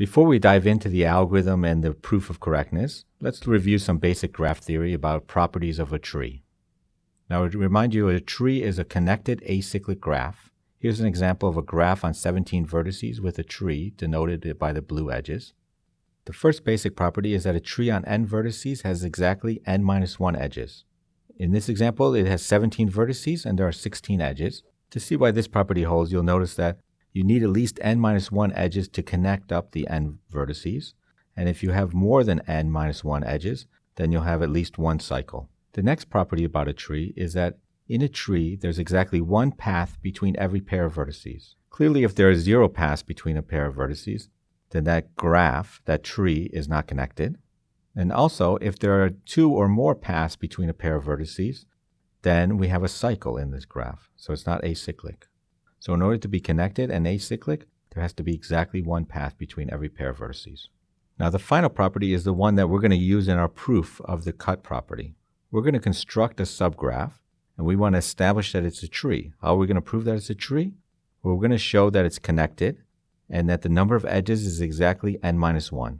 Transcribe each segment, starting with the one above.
Before we dive into the algorithm and the proof of correctness, let's review some basic graph theory about properties of a tree. Now, to remind you, a tree is a connected acyclic graph. Here's an example of a graph on 17 vertices with a tree denoted by the blue edges. The first basic property is that a tree on n vertices has exactly n-1 edges. In this example, it has 17 vertices and there are 16 edges. To see why this property holds, you'll notice that you need at least n-1 edges to connect up the n vertices. And if you have more than n-1 edges, then you'll have at least one cycle. The next property about a tree is that in a tree, there's exactly one path between every pair of vertices. Clearly, if there is zero paths between a pair of vertices, then that graph, that tree, is not connected. And also, if there are two or more paths between a pair of vertices, then we have a cycle in this graph. So it's not acyclic. So in order to be connected and acyclic, there has to be exactly one path between every pair of vertices. Now the final property is the one that we're going to use in our proof of the cut property. We're going to construct a subgraph, and we want to establish that it's a tree. How are we going to prove that it's a tree? Well, we're going to show that it's connected and that the number of edges is exactly n-1.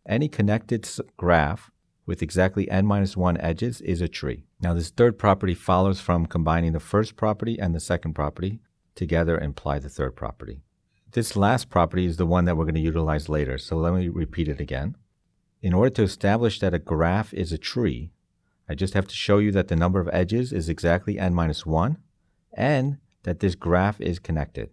Any connected graph with exactly n-1 edges is a tree. Now this third property follows from combining the first property and the second property together and apply the third property. This last property is the one that we're going to utilize later, so let me repeat it again. In order to establish that a graph is a tree, I just have to show you that the number of edges is exactly n-1 and that this graph is connected.